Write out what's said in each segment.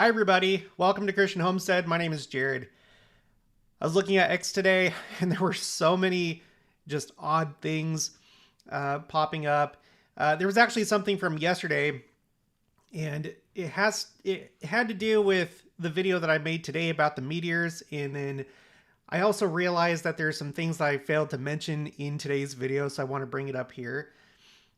Hi everybody, welcome to Christian Homestead. My name is Jared. I was looking at X today and there were so many just odd things popping up. There was actually something from yesterday and it had to do with the video that I made today about the meteors, and then I also realized that there's some things that I failed to mention in today's video, so I want to bring it up here.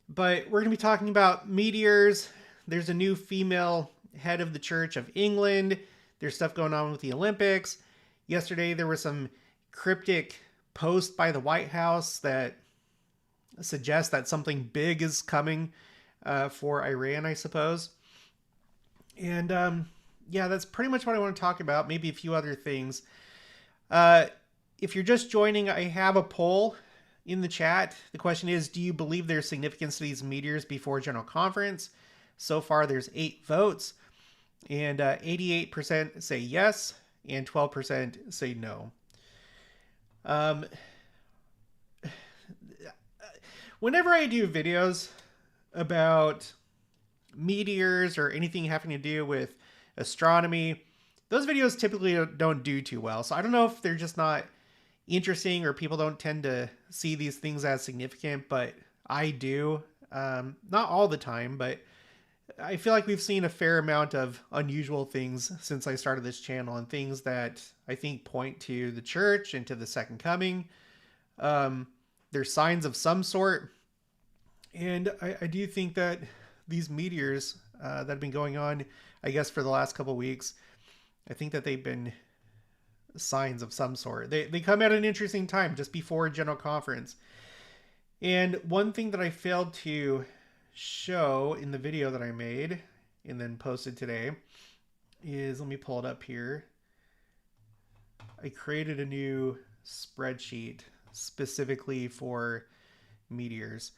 But we're going to be talking about meteors. There's a new female head of the Church of England. There's stuff going on with the Olympics. Yesterday, there was some cryptic post by the White House that suggests that something big is coming for Iran, I suppose. And yeah, that's pretty much what I want to talk about. Maybe a few other things. If you're just joining, I have a poll in the chat. The question is, do you believe there's significance to these meteors before General Conference? So far, there's 8 votes, and 88% say yes, and 12% say no. Whenever I do videos about meteors or anything having to do with astronomy, those videos typically don't do too well. So I don't know if they're just not interesting or people don't tend to see these things as significant, but I do. Not all the time, but I feel like we've seen a fair amount of unusual things since I started this channel, and things that I think point to the church and to the second coming. There's signs of some sort. And I do think that these meteors that have been going on, I guess, for the last couple of weeks, I think that they've been signs of some sort. They come at an interesting time, just before General Conference. And one thing that I failed to show in the video that I made and then posted today is, let me pull it up here. I created a new spreadsheet specifically for meteors.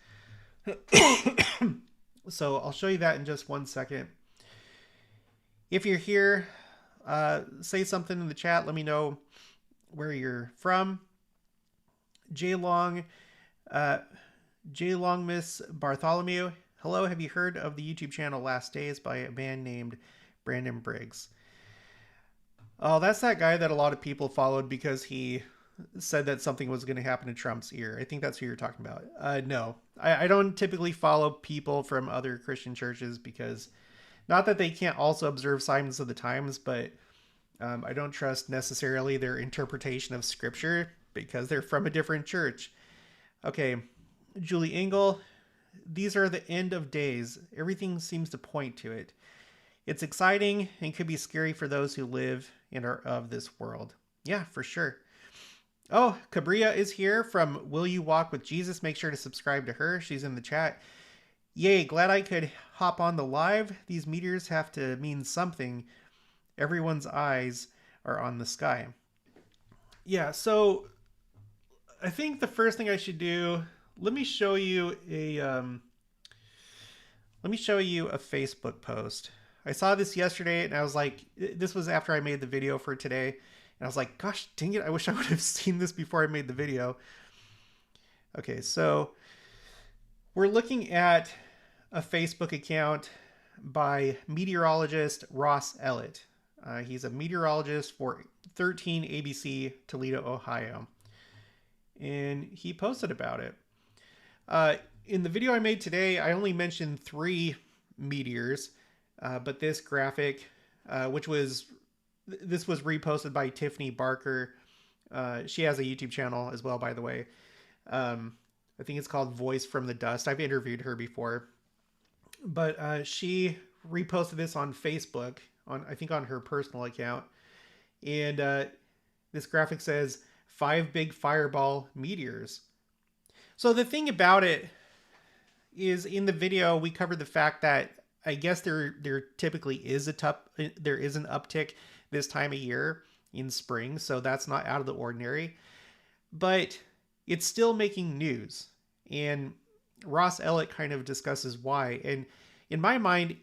So I'll show you that in just one second. If you're here, say something in the chat. Let me know where you're from. J-Long Miss Bartholomew. Hello, have you heard of the YouTube channel Last Days by a man named Brandon Briggs? Oh, that's that guy that a lot of people followed because he said that something was going to happen to Trump's ear. I think that's who you're talking about. No, I don't typically follow people from other Christian churches because, not that they can't also observe signs of the times, but I don't trust necessarily their interpretation of scripture because they're from a different church. Okay, Julie Engel, these are the end of days. Everything seems to point to it. It's exciting and could be scary for those who live and are of this world. Yeah, for sure. Oh, Cabria is here from Will You Walk with Jesus. Make sure to subscribe to her. She's in the chat. Yay, glad I could hop on the live. These meteors have to mean something. Everyone's eyes are on the sky. Yeah, so I think the first thing I should do, let me show you a Facebook post. I saw this yesterday and I was like, this was after I made the video for today. And I was like, gosh, dang it, I wish I would have seen this before I made the video. Okay, so we're looking at a Facebook account by meteorologist Ross Ellett. He's a meteorologist for 13 ABC, Toledo, Ohio. And he posted about it. In the video I made today, I only mentioned 3 meteors, but this graphic, this was reposted by Tiffany Barker. She has a YouTube channel as well, by the way. I think it's called Voice from the Dust. I've interviewed her before. But she reposted this on Facebook, I think on her personal account. And this graphic says, 5 big fireball meteors. So the thing about it is, in the video, we covered the fact that I guess there typically is an uptick this time of year in spring, so that's not out of the ordinary. But it's still making news, and Ross Ellett kind of discusses why. And in my mind,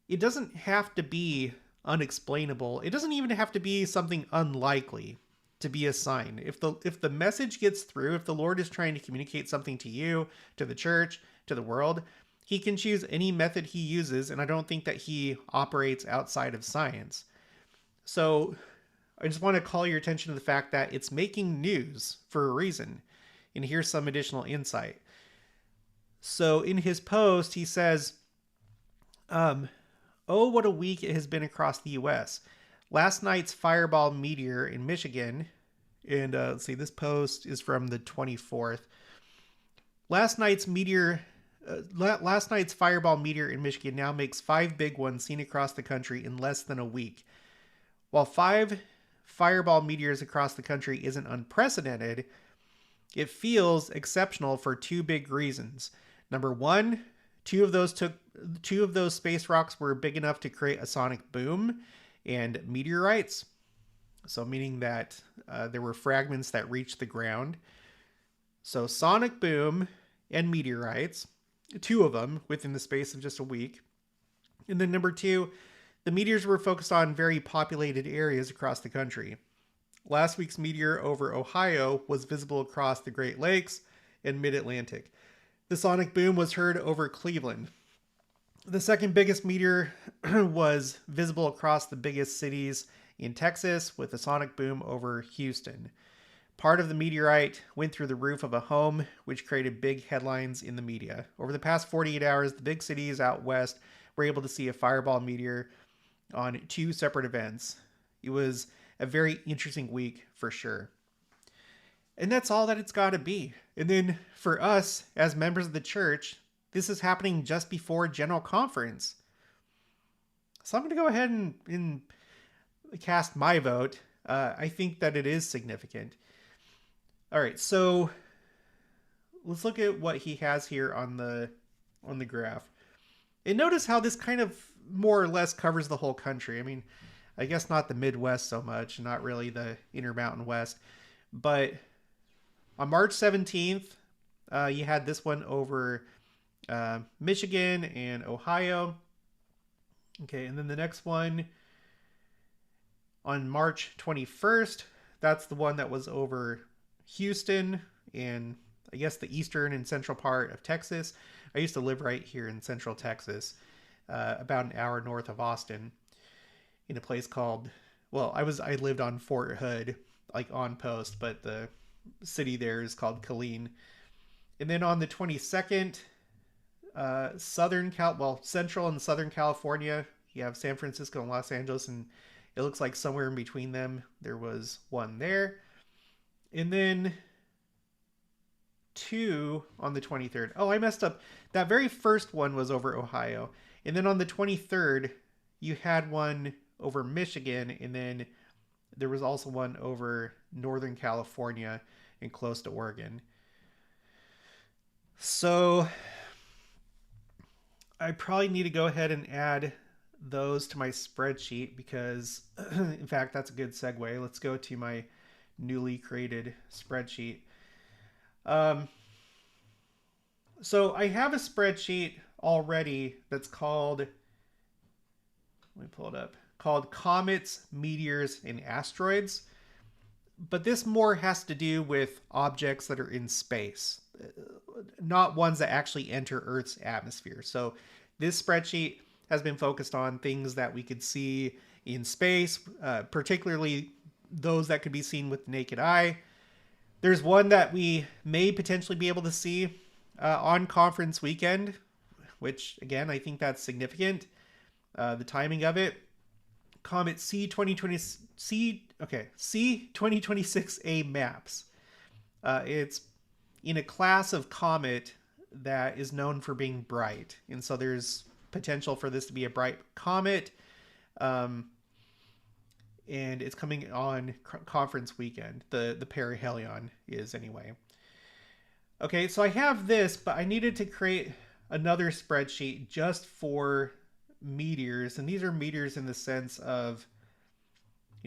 it doesn't have to be unexplainable. It doesn't even have to be something unlikely to be a sign. If the message gets through, if the Lord is trying to communicate something to you, to the church, to the world, he can choose any method he uses, and I don't think that he operates outside of science. So I just want to call your attention to the fact that it's making news for a reason. And here's some additional insight. So in his post, he says, oh, what a week it has been across the U.S. Last night's fireball meteor in Michigan, and let's see, this post is from the 24th. Last night's fireball meteor in Michigan now makes 5 big ones seen across the country in less than a week. While 5 fireball meteors across the country isn't unprecedented, it feels exceptional for 2 big reasons. Number 1, two of those space rocks were big enough to create a sonic boom and meteorites. So meaning that there were fragments that reached the ground. So sonic boom and meteorites, 2 of them within the space of just a week. And then number 2, the meteors were focused on very populated areas across the country. Last week's meteor over Ohio was visible across the Great Lakes and Mid-Atlantic. The sonic boom was heard over Cleveland. The second biggest meteor was visible across the biggest cities in Texas with a sonic boom over Houston. Part of the meteorite went through the roof of a home, which created big headlines in the media. Over the past 48 hours, the big cities out west were able to see a fireball meteor on 2 separate events. It was a very interesting week for sure. And that's all that it's got to be. And then for us, as members of the church, this is happening just before General Conference. So I'm going to go ahead and cast my vote. I think that it is significant. All right, so let's look at what he has here on the graph. And notice how this kind of more or less covers the whole country. I mean, I guess not the Midwest so much, not really the Intermountain West. But on March 17th, you had this one over Michigan and Ohio. Okay, and then the next one on March 21st, that's the one that was over Houston and I guess the eastern and central part of Texas. I used to live right here in central Texas, about an hour north of Austin, in a place called, well, I lived on Fort Hood, like on post, but the city there is called Killeen. And then on the 22nd, Central and Southern California, you have San Francisco and Los Angeles, and it looks like somewhere in between them, there was one there. And then 2 on the 23rd. Oh, I messed up. That very first one was over Ohio. And then on the 23rd, you had one over Michigan, and then there was also one over Northern California and close to Oregon. So I probably need to go ahead and add those to my spreadsheet because, in fact, that's a good segue. Let's go to my newly created spreadsheet. So I have a spreadsheet already that's called, let me pull it up, called Comets, Meteors, and Asteroids. But this more has to do with objects that are in space, not ones that actually enter Earth's atmosphere. So this spreadsheet has been focused on things that we could see in space, particularly those that could be seen with the naked eye. There's one that we may potentially be able to see on conference weekend, which again, I think that's significant. The timing of it. Comet C2026A maps. It's in a class of comet that is known for being bright. And so there's potential for this to be a bright comet. And it's coming on conference weekend. The perihelion is anyway. Okay, so I have this, but I needed to create another spreadsheet just for meteors. And these are meteors in the sense of,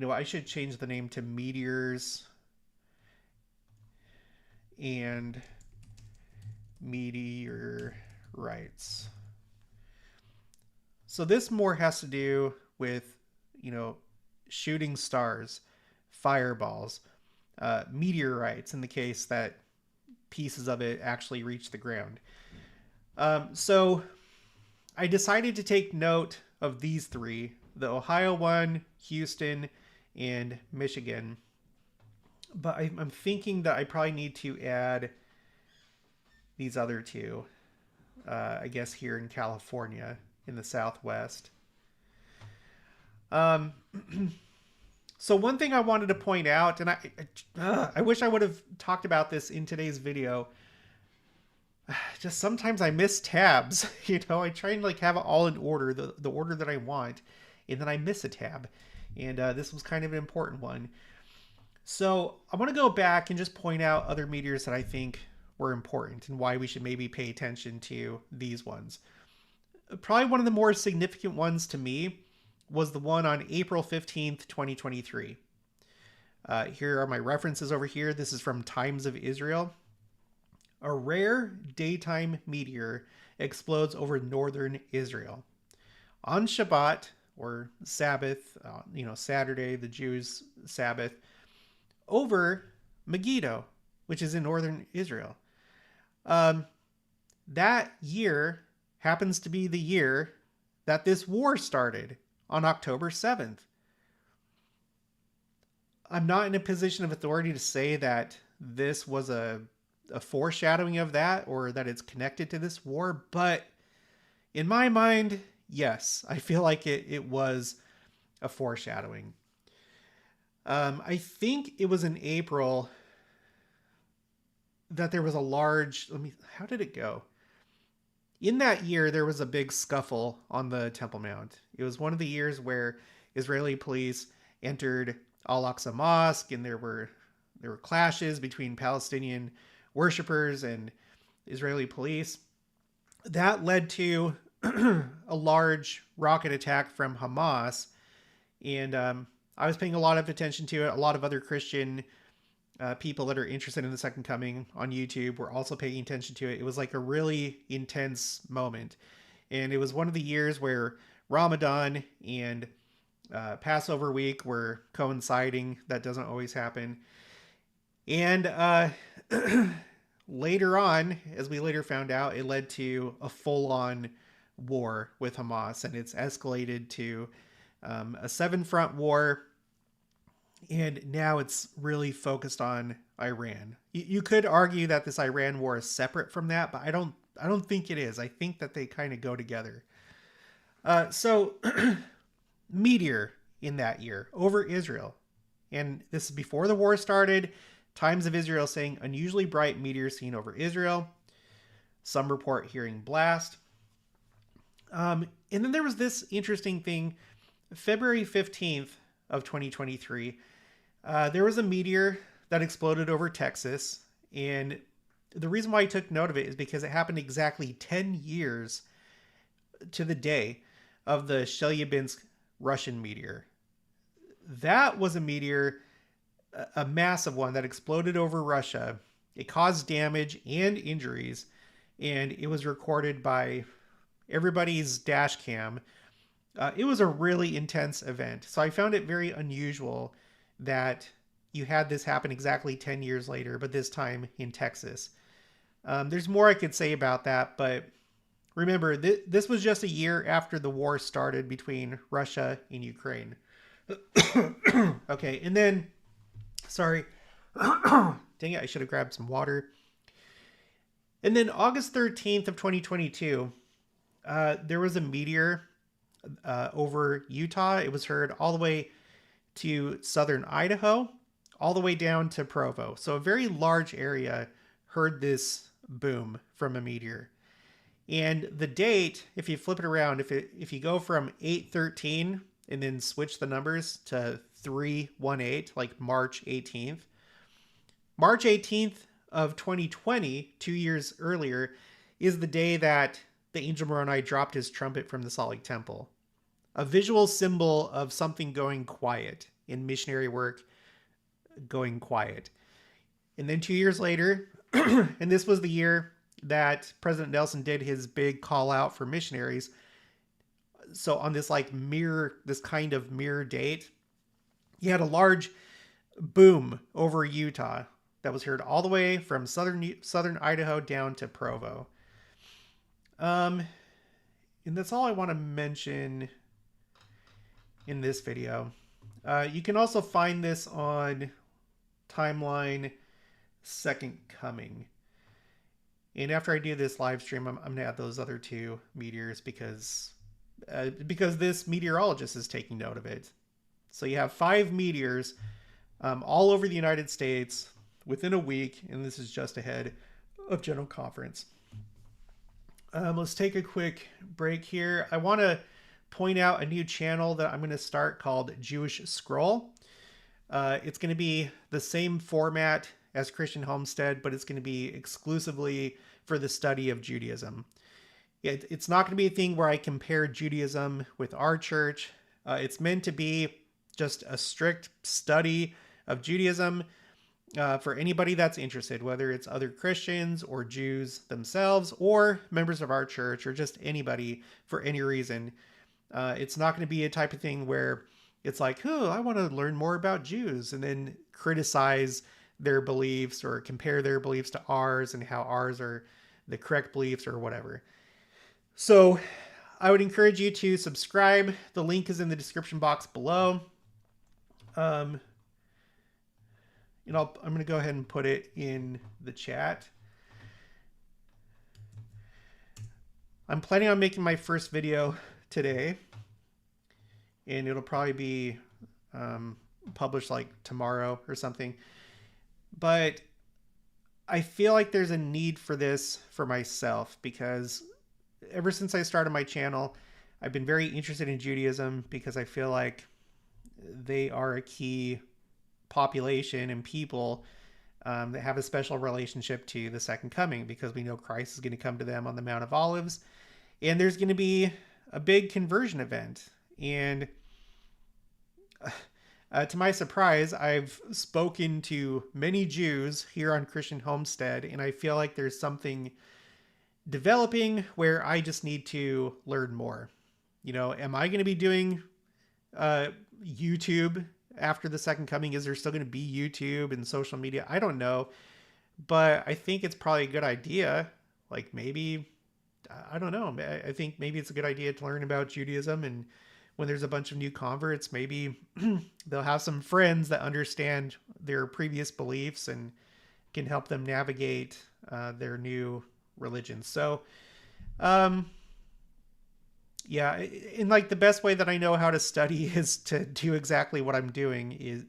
I should change the name to Meteors and Meteorites. So this more has to do with, shooting stars, fireballs, meteorites in the case that pieces of it actually reach the ground. So I decided to take note of these 3 the Ohio one, Houston, and Michigan. But I'm thinking that I probably need to add these other two, I guess here in California, in the Southwest. Um, so one thing I wanted to point out, and I wish I would have talked about this in today's video. Just sometimes I miss tabs. I try and like have it all in order, the order that I want, and then I miss a tab. And this was kind of an important one. So I want to go back and just point out other meteors that I think were important and why we should maybe pay attention to these ones. Probably one of the more significant ones to me was the one on April 15th, 2023. Here are my references over here. This is from Times of Israel. A rare daytime meteor explodes over northern Israel. On Shabbat, or Sabbath, Saturday, the Jews' Sabbath, over Megiddo, which is in northern Israel. That year happens to be the year that this war started on October 7th. I'm not in a position of authority to say that this was a foreshadowing of that or that it's connected to this war, but in my mind, yes, I feel like it was a foreshadowing. I think it was in April that there was a large, how did it go? In that year, there was a big scuffle on the Temple Mount. It was one of the years where Israeli police entered Al-Aqsa Mosque, and there were clashes between Palestinian worshippers and Israeli police. That led to a large rocket attack from Hamas, and I was paying a lot of attention to it. A lot of other Christian people that are interested in the Second Coming on YouTube were also paying attention to it. It was like a really intense moment, and it was one of the years where Ramadan and Passover week were coinciding. That doesn't always happen. And later on, as we later found out, it led to a full-on war with Hamas, and it's escalated to a 7-front war, and now it's really focused on Iran. You could argue that this Iran war is separate from that, but I don't think it is. I think that they kind of go together. So Meteor in that year over Israel, and this is before the war started. Times of Israel saying unusually bright meteor seen over Israel. Some report hearing blast. And then there was this interesting thing. February 15th of 2023, there was a meteor that exploded over Texas. And the reason why I took note of it is because it happened exactly 10 years to the day of the Chelyabinsk Russian meteor. That was a meteor, a massive one that exploded over Russia. It caused damage and injuries, and it was recorded by everybody's dash cam. It was a really intense event. So I found it very unusual that you had this happen exactly 10 years later, but this time in Texas. There's more I could say about that, but remember, this was just a year after the war started between Russia and Ukraine. Okay, and then, sorry. Dang it, I should have grabbed some water. And then August 13th of 2022, there was a meteor over Utah. It was heard all the way to southern Idaho, all the way down to Provo. So a very large area heard this boom from a meteor. And the date, if you flip it around, if you go from 8/13 and then switch the numbers to 3/18, like March 18th. March 18th of 2020, 2 years earlier, is the day that the angel Moroni dropped his trumpet from the Salt Lake Temple. A visual symbol of something going quiet in missionary work, going quiet. And then 2 years later, and this was the year that President Nelson did his big call out for missionaries. So on this this kind of mirror date, you had a large boom over Utah that was heard all the way from southern Idaho down to Provo. And that's all I want to mention in this video. You can also find this on Timeline Second Coming. And after I do this live stream, I'm going to add those other two meteors because this meteorologist is taking note of it. So you have 5 meteors all over the United States within a week, and this is just ahead of General Conference. Let's take a quick break here. I want to point out a new channel that I'm going to start called Jewish Scroll. It's going to be the same format as Christian Homestead, but it's going to be exclusively for the study of Judaism. It's not going to be a thing where I compare Judaism with our church. It's meant to be just a strict study of Judaism for anybody that's interested, whether it's other Christians or Jews themselves or members of our church or just anybody for any reason. It's not going to be a type of thing where it's like, oh, I want to learn more about Jews and then criticize their beliefs or compare their beliefs to ours and how ours are the correct beliefs or whatever. So I would encourage you to subscribe. The link is in the description box below. I'm going to go ahead and put it in the chat. I'm planning on making my first video today, and it'll probably be published like tomorrow or something. But I feel like there's a need for this for myself because ever since I started my channel, I've been very interested in Judaism because I feel like they are a key population and people that have a special relationship to the second coming, because we know Christ is going to come to them on the Mount of Olives, and there's going to be a big conversion event. And to my surprise, I've spoken to many Jews here on Christian Homestead, and I feel like there's something developing where I just need to learn more. Am I going to be doing YouTube after the second coming? Is there still going to be YouTube and social media? I don't know, but I think it's probably a good idea. Like maybe, I don't know. I think maybe it's a good idea to learn about Judaism, and when there's a bunch of new converts, maybe they'll have some friends that understand their previous beliefs and can help them navigate their new religion. So, yeah, and like the best way that I know how to study is to do exactly what I'm doing, is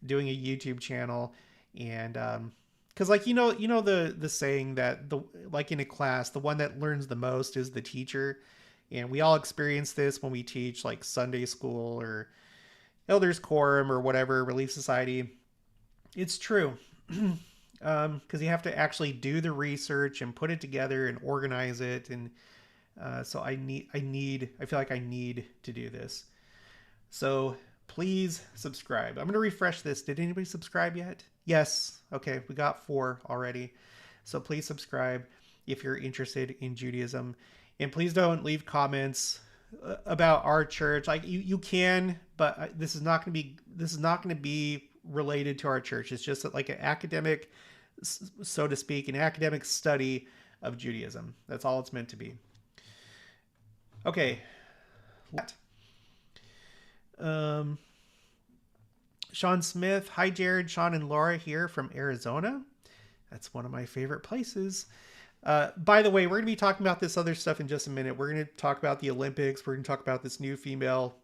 doing a YouTube channel. And because like the saying that like in a class, the one that learns the most is the teacher. And we all experience this when we teach like Sunday school or Elders Quorum or whatever, Relief Society. It's true. Because you have to actually do the research and put it together and organize it. And so I feel like I need to do this. So please subscribe. I'm going to refresh this. Did anybody subscribe yet? Yes. Okay. We got 4 already. So please subscribe if you're interested in Judaism. And please don't leave comments about our church. Like you can, but this is not going to be related to our church. It's just like an academic, so to speak, an academic study of Judaism. That's all it's meant to be. Okay. Sean Smith. Hi, Jared, Sean, and Laura here from Arizona. That's one of my favorite places. By the way, we're going to be talking about this other stuff in just a minute. We're going to talk about the Olympics. We're going to talk about this new female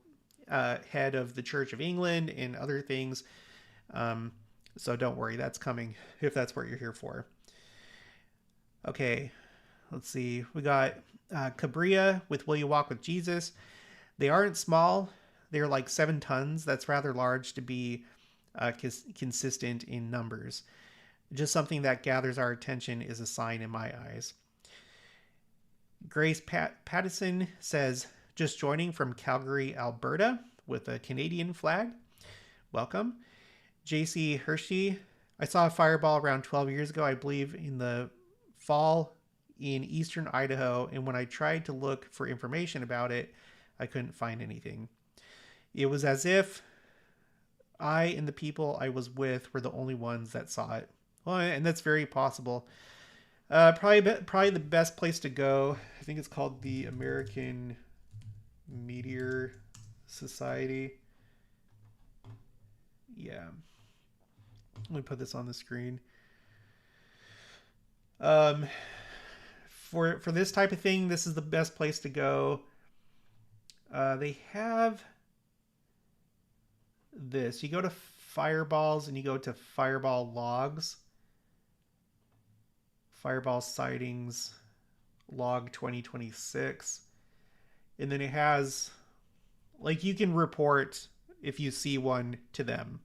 head of the Church of England and other things. So don't worry, that's coming if that's what you're here for. Okay, let's see. We got Cabria with Will You Walk with Jesus. They aren't small. They're like 7 tons. That's rather large to be consistent in numbers. Just something that gathers our attention is a sign in my eyes. Grace Pattison says, just joining from Calgary, Alberta with a Canadian flag. Welcome. JC Hershey, I saw a fireball around 12 years ago, I believe in the fall in eastern Idaho. And when I tried to look for information about it, I couldn't find anything. It was as if I and the people I was with were the only ones that saw it. Well, and that's very possible. Probably the best place to go, I think it's called the American Meteor Society. Yeah. Let me put this on the screen. Um, for this type of thing, this is the best place to go. They have this. You go to Fireballs and you go to Fireball Logs. Fireball Sightings Log 2026. And then it has, like, you can report if you see one to them.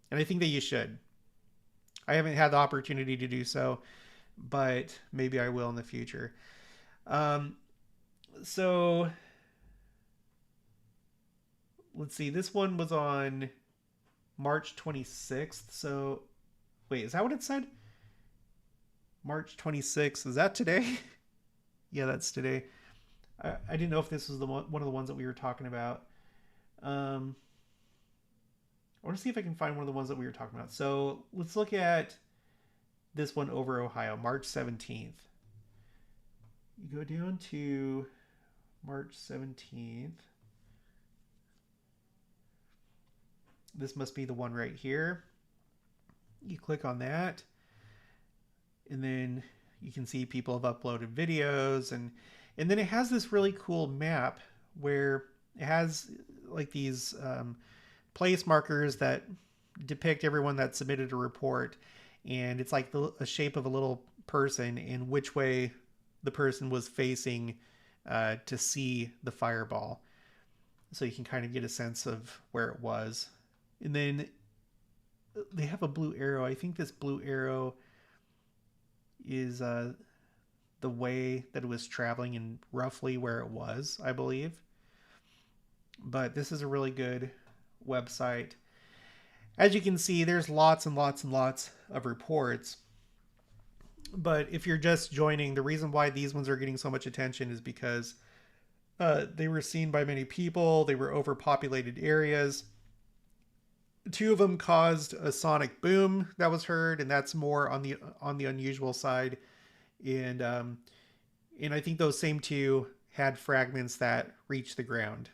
And I think that you should. I haven't had the opportunity to do so, but maybe I will in the future. So let's see. This one was on March 26th. So wait, is that what it said? March 26th. Is that today? Yeah, that's today. I didn't know if this was one of the ones that we were talking about. I want to see if I can find one of the ones that we were talking about. So let's look at this one over Ohio, March 17th. You go down to March 17th. This must be the one right here. You click on that, and then you can see people have uploaded videos, and then it has this really cool map where it has like these place markers that depict everyone that submitted a report, and it's like a shape of a little person and which way the person was facing to see the fireball, so you can kind of get a sense of where it was. And then they have a blue arrow. I think this blue arrow is the way that it was traveling and roughly where it was, I believe. But this is a really good website. As you can see, there's lots and lots and lots of reports. But if you're just joining, the reason why these ones are getting so much attention is because they were seen by many people. They were overpopulated areas. 2 of them caused a sonic boom that was heard, and that's more on the unusual side. And I think those same 2 had fragments that reached the ground.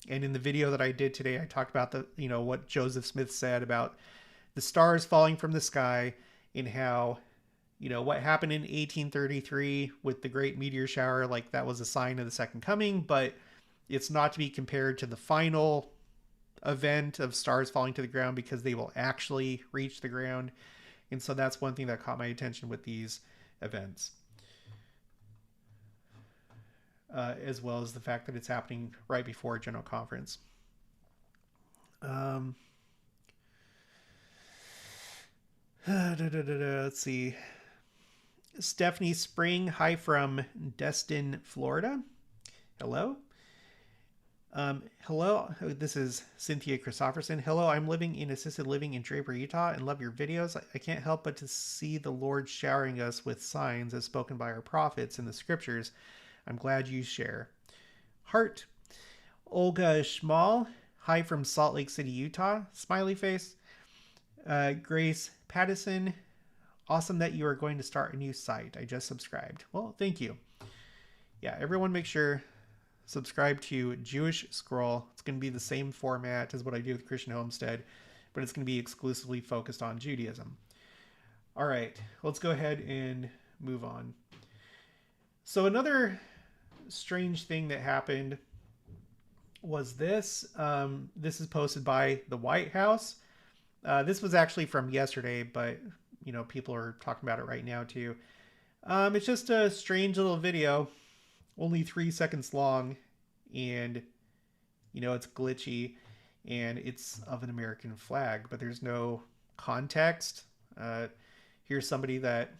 And in the video that I did today, I talked about what Joseph Smith said about the stars falling from the sky, and how what happened in 1833 with the great meteor shower, like that was a sign of the second coming, but it's not to be compared to the final event of stars falling to the ground, because they will actually reach the ground. And so that's one thing that caught my attention with these events, as well as the fact that it's happening right before a general conference. Let's see. Stephanie Spring, hi from Destin, Florida. Hello. Hello, this is Cynthia Christopherson. Hello, I'm living in assisted living in Draper, Utah, and love your videos. I can't help but to see the Lord showering us with signs as spoken by our prophets in the scriptures. I'm glad you share. Heart. Olga Schmal, hi from Salt Lake City, Utah. Smiley face. Grace Pattison, awesome that you are going to start a new site. I just subscribed. Well, thank you. Yeah, everyone make sure subscribe to Jewish Scroll. It's going to be the same format as what I do with Christian Homestead, but it's going to be exclusively focused on Judaism. All right, let's go ahead and move on. So another strange thing that happened was this. This is posted by the White House. This was actually from yesterday, but people are talking about it right now too. It's just a strange little video, only 3 seconds long, and it's glitchy, and it's of an American flag, but there's no context. Here's somebody that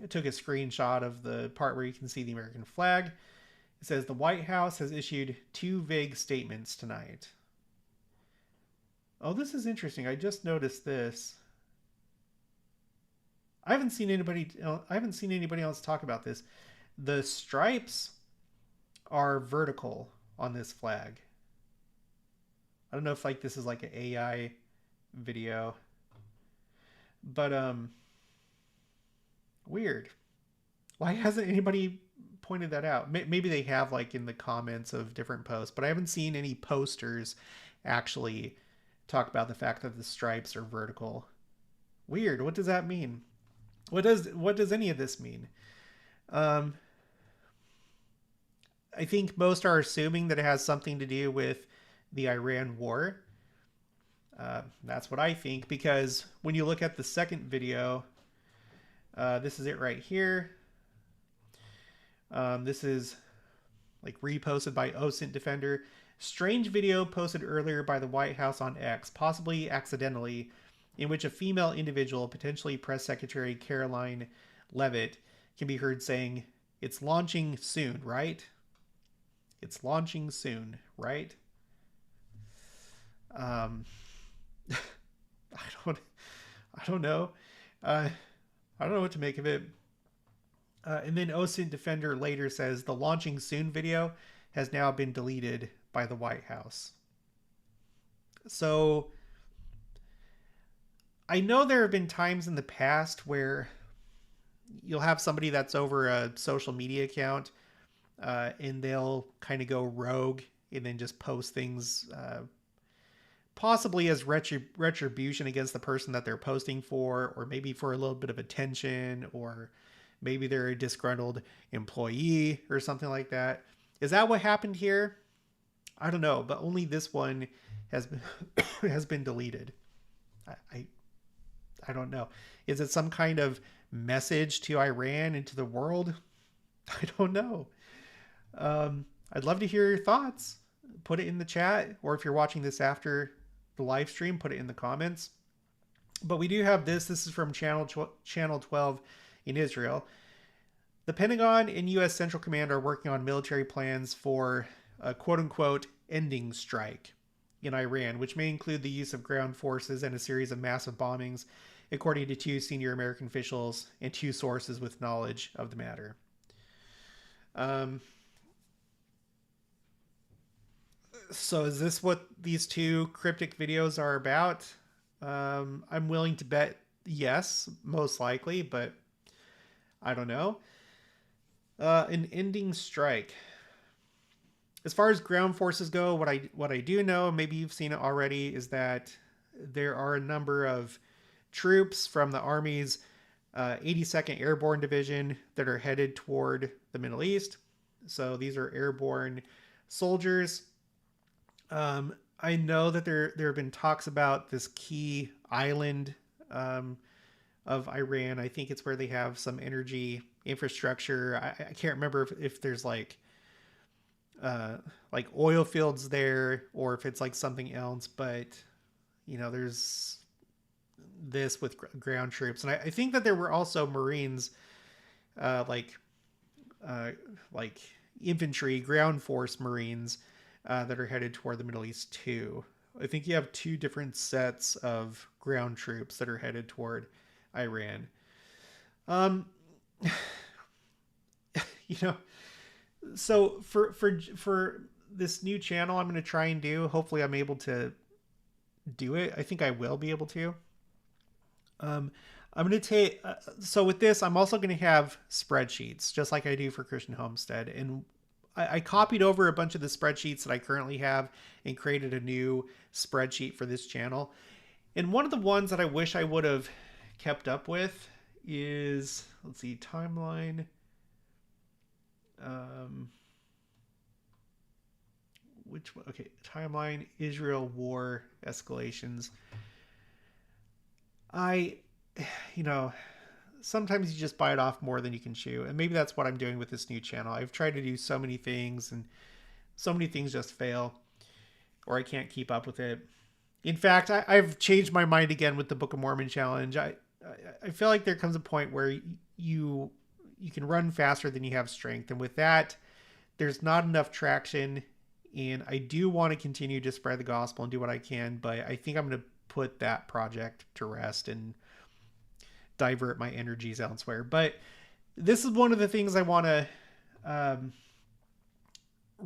took a screenshot of the part where you can see the American flag. It says the White House has issued 2 vague statements tonight. Oh, this is interesting. I just noticed this. I haven't seen anybody else talk about this. The stripes are vertical on this flag. I don't know if this is like an AI video, but weird. Why hasn't anybody pointed that out. Maybe they have, like, in the comments of different posts, but I haven't seen any posters actually talk about the fact that the stripes are vertical. Weird. What does that mean? What does any of this mean? Um, I think most are assuming that it has something to do with the Iran war. That's what I think, because when you look at the second video, this is it right here. This is like reposted by OSINT Defender. Strange video posted earlier by the White House on X, possibly accidentally, in which a female individual, potentially Press Secretary Caroline Leavitt, can be heard saying, "It's launching soon, right? It's launching soon, right?" I don't know. I don't know what to make of it. And then OSINT Defender later says the launching soon video has now been deleted by the White House. So I know there have been times in the past where you'll have somebody that's over a social media account, and they'll kind of go rogue and then just post things, possibly as retribution against the person that they're posting for, or maybe for a little bit of attention, or maybe they're a disgruntled employee or something like that. Is that what happened here? I don't know, but only this one has been has been deleted. I don't know. Is it some kind of message to Iran and to the world? I don't know. I'd love to hear your thoughts. Put it in the chat, or if you're watching this after the live stream, put it in the comments. But we do have this. This is from Channel 12 in Israel. The Pentagon and U.S. Central Command are working on military plans for a quote-unquote ending strike in Iran, which may include the use of ground forces and a series of massive bombings, according to 2 senior American officials and 2 sources with knowledge of the matter. So is this what these 2 cryptic videos are about? I'm willing to bet yes, most likely, but I don't know. An ending strike. As far as ground forces go, what I do know, maybe you've seen it already, is that there are a number of troops from the Army's 82nd Airborne Division that are headed toward the Middle East. So these are airborne soldiers. I know that there have been talks about this key island of Iran. I think it's where they have some energy infrastructure. I can't remember if there's like oil fields there, or if it's like something else, but you know, there's this with ground troops. And I think that there were also Marines, like infantry, ground force Marines, that are headed toward the Middle East too. I think you have 2 different sets of ground troops that are headed toward Iran. You know, so for this new channel I'm going to try and do, hopefully I'm able to do it. I think I will be able to. I'm going to take, so with this, I'm also going to have spreadsheets, just like I do for Christian Homestead. And I copied over a bunch of the spreadsheets that I currently have and created a new spreadsheet for this channel. And one of the ones that I wish I would have kept up with is, let's see, timeline. Which one? Okay, timeline, Israel war escalations. You know, sometimes you just bite off more than you can chew. And maybe that's what I'm doing with this new channel. I've tried to do so many things, and so many things just fail, or I can't keep up with it. In fact, I've changed my mind again with the Book of Mormon challenge. I feel like there comes a point where you can run faster than you have strength. And with that, there's not enough traction. And I do want to continue to spread the gospel and do what I can, but I think I'm going to put that project to rest and divert my energies elsewhere. But this is one of the things I want to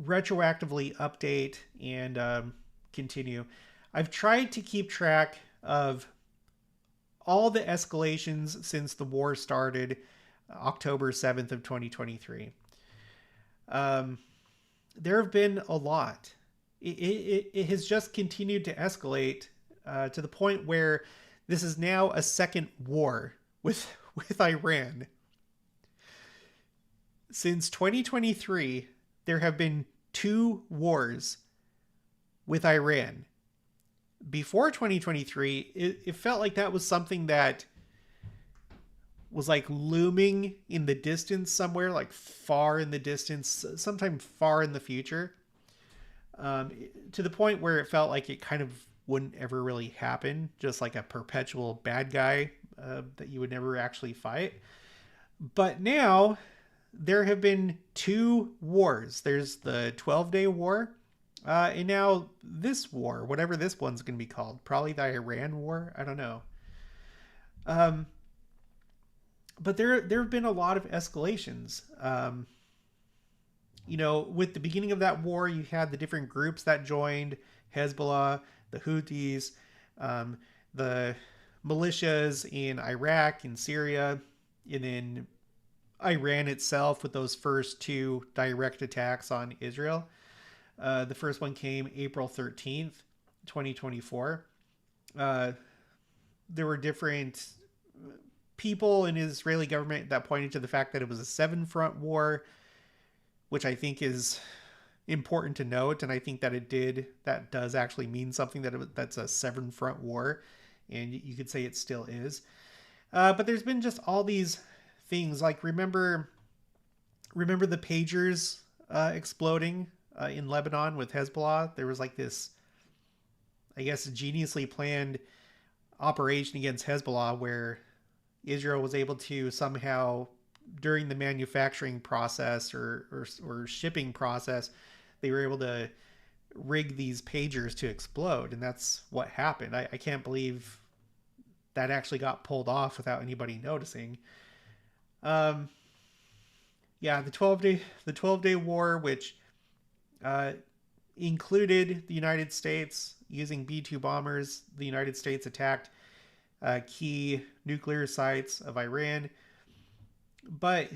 retroactively update and continue. I've tried to keep track of all the escalations since the war started October 7th of 2023. Um, there have been a lot. It has just continued to escalate to the point where this is now a second war with Iran. Since 2023, there have been two wars with Iran. Before 2023, it felt like that was something that was like looming in the distance somewhere, like far in the distance, sometime far in the future, to the point where it felt like it kind of wouldn't ever really happen, just like a perpetual bad guy that you would never actually fight. But now there have been two wars. There's the 12-day war, and now this war, whatever this one's going to be called, probably the Iran war. I don't know. Um, but there have been a lot of escalations. With the beginning of that war, you had the different groups that joined: Hezbollah, the Houthis, the militias in Iraq and Syria, and then Iran itself with those first two direct attacks on Israel. The first one came April 13th, 2024. There were different people in the Israeli government that pointed to the fact that it was a seven-front war, which I think is important to note. And I think that does actually mean something, that's a seven-front war. And you could say it still is. But there's been just all these things, like remember the pagers exploding in Lebanon with Hezbollah. There was like this, I guess, geniusly planned operation against Hezbollah where Israel was able to somehow, during the manufacturing process or shipping process, they were able to rig these pagers to explode, and that's what happened. I can't believe that actually got pulled off without anybody noticing. Yeah, the 12-day war, which included the United States using B-2 bombers. The United States attacked key nuclear sites of Iran. But,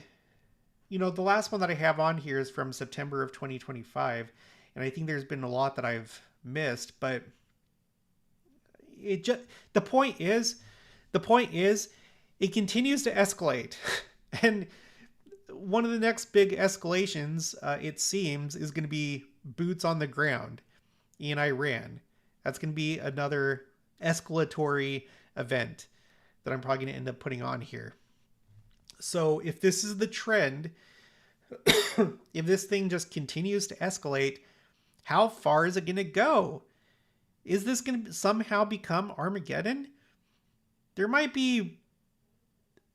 the last one that I have on here is from September of 2025. And I think there's been a lot that I've missed. But the point is, it continues to escalate. And one of the next big escalations, it seems, is going to be boots on the ground in Iran. That's going to be another escalatory event that I'm probably going to end up putting on here. So if this is the trend, if this thing just continues to escalate, how far is it going to go? Is this going to somehow become Armageddon? There might be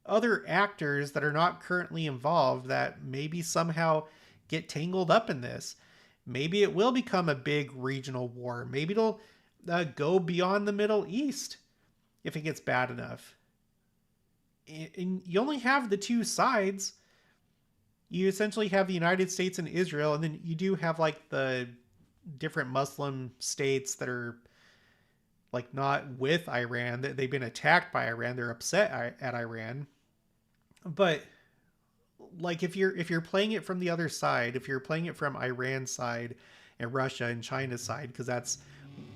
other actors that are not currently involved that maybe somehow get tangled up in this. Maybe it will become a big regional war. Maybe it'll go beyond the Middle East if it gets bad enough. And you only have the two sides. You essentially have the United States and Israel, and then you do have like the different Muslim states that are like not with Iran. They've been attacked by Iran. They're upset at Iran. But like if you're playing it from the other side, if you're playing it from Iran's side and Russia and China's side, because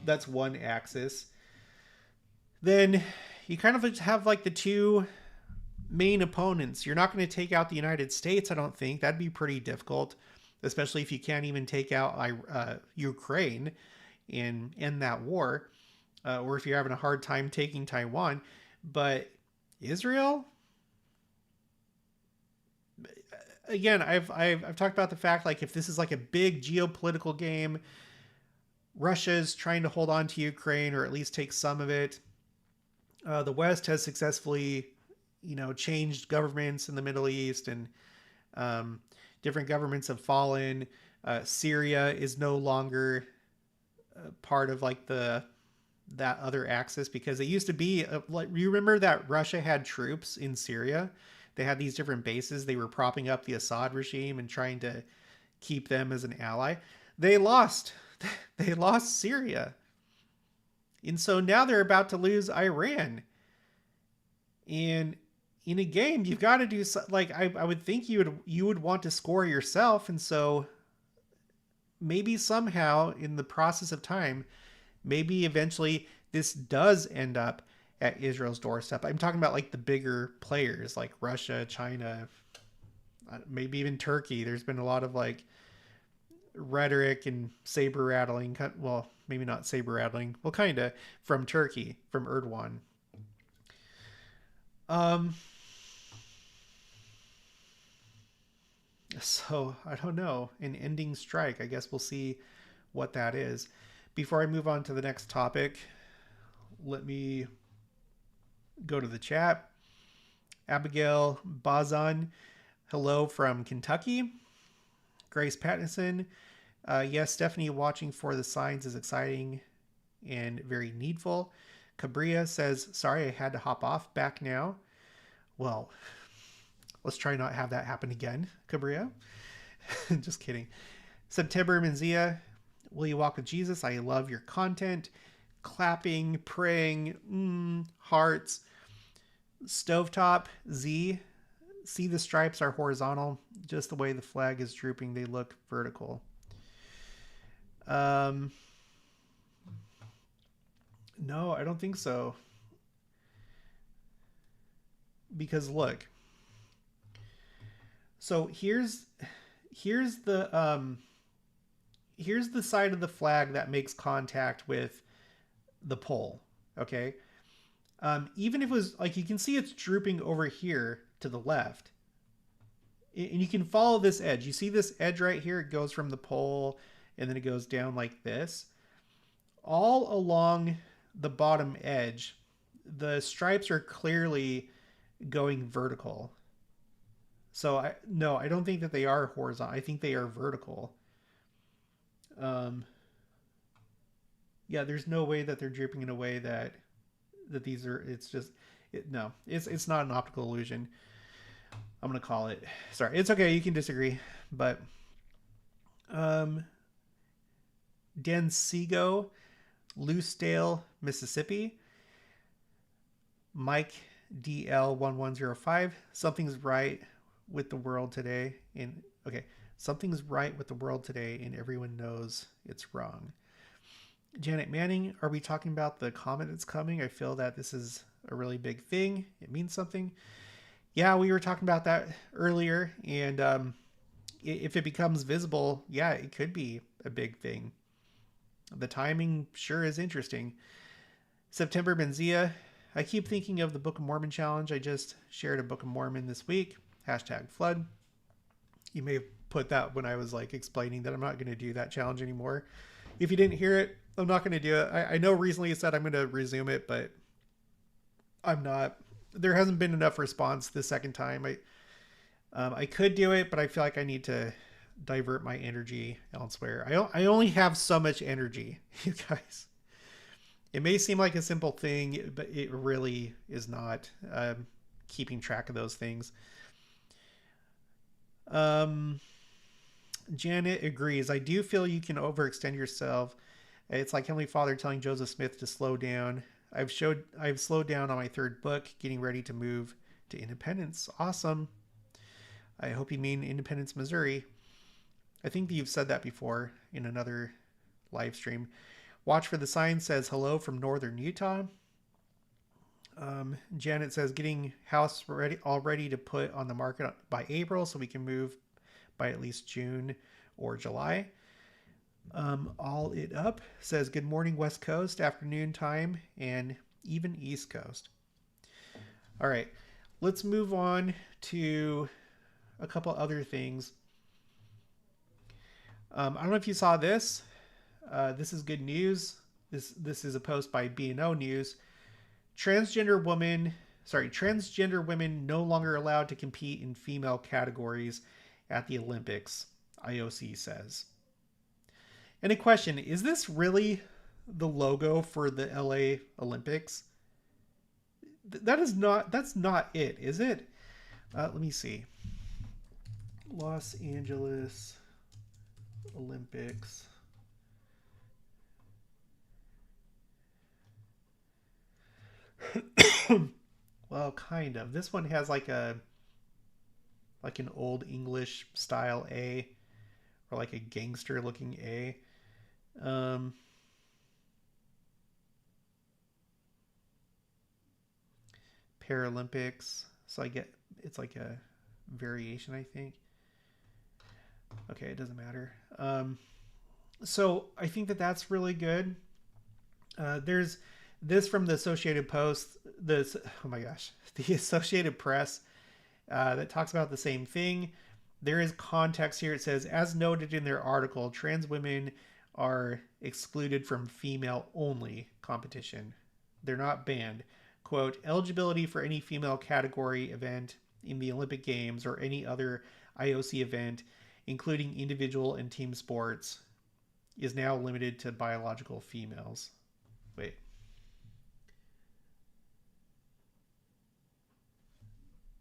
that's one axis, then you kind of have like the two main opponents. You're not going to take out the United States, I don't think. That'd be pretty difficult, especially if you can't even take out Ukraine and end that war, or if you're having a hard time taking Taiwan. But Israel, again, I've talked about the fact, like, if this is like a big geopolitical game, Russia's trying to hold on to Ukraine or at least take some of it. The West has successfully, changed governments in the Middle East, and different governments have fallen. Syria is no longer part of like that other axis, because it used to be like, you remember that Russia had troops in Syria. They had these different bases. They were propping up the Assad regime and trying to keep them as an ally. They lost Syria. And so now they're about to lose Iran. And in a game, you've got to do like I would think you would want to score yourself, and so maybe somehow in the process of time, maybe eventually this does end up at Israel's doorstep. I'm talking about like the bigger players like Russia, China, maybe even Turkey. There's been a lot of like rhetoric and saber rattling. Well, maybe not saber rattling. Well, kind of from Turkey, from Erdogan. Um, so I don't know. An ending strike. I guess we'll see what that is. Before I move on to the next topic, let me go to the chat. Abigail Bazan, hello from Kentucky. Grace Pattinson, yes, Stephanie, watching for the signs is exciting and very needful. Cabria says, sorry, I had to hop off. Back now. Well, let's try not have that happen again, Cabria. Just kidding. September Menzia, will you walk with Jesus? I love your content. Clapping, praying, hearts. Stovetop Z, see the stripes are horizontal. Just the way the flag is drooping, they look vertical. No, I don't think so. Because look. So here's the side of the flag that makes contact with the pole. Okay. Even if it was like, you can see it's drooping over here to the left, and you can follow this edge. You see this edge right here? It goes from the pole and then it goes down like this. All along the bottom edge, the stripes are clearly going vertical. So I don't think that they are horizontal. I think they are vertical. Yeah, there's no way that they're drooping in a way that these are, it's just, no, it's not an optical illusion. I'm going to call it. Sorry, it's okay. You can disagree, but Densigo, Loosedale, Mississippi. Mike DL1105, something's right with the world today. Something's right with the world today, and everyone knows it's wrong. Janet Manning, are we talking about the comet that's coming? I feel that this is a really big thing. It means something. Yeah, we were talking about that earlier, and if it becomes visible, yeah, it could be a big thing. The timing sure is interesting. September Benzia, I keep thinking of the Book of Mormon challenge. I just shared a Book of Mormon this week. #flood. You may have put that when I was like explaining that I'm not going to do that challenge anymore. If you didn't hear it, I'm not going to do it. I know recently I said I'm going to resume it, but I'm not. There hasn't been enough response the second time. I could do it, but I feel like I need to divert my energy elsewhere. I only have so much energy, you guys. It may seem like a simple thing, but it really is not. Keeping track of those things. Janet agrees. I do feel you can overextend yourself. It's like Heavenly Father telling Joseph Smith to slow down. I've slowed down on my third book, getting ready to move to Independence. Awesome. I hope you mean Independence, Missouri. I think you've said that before in another live stream. Watch for the Sign says hello from northern Utah. Janet says getting house all ready to put on the market by April so we can move by at least June or July. All It Up says good morning West Coast, afternoon time, and even East Coast. All right, let's move on to a couple other things. I don't know if you saw this. This is good news. This is a post by B&O News. Transgender women no longer allowed to compete in female categories at the Olympics, IOC says. And a question, is this really the logo for the LA Olympics? That's not it, is it? Let me see. Los Angeles Olympics. Well, kind of. This one has like an old English style A, or like a gangster looking A. Um, Paralympics. So I get it's like a variation, I think. Okay, it doesn't matter. So I think that that's really good. There's this from the Associated Post. This, oh my gosh, the Associated Press, that talks about the same thing. There is context here. It says, as noted in their article, trans women are excluded from female only competition. They're not banned. Quote, eligibility for any female category event in the Olympic Games or any other IOC event, including individual and team sports, is now limited to biological females. Wait.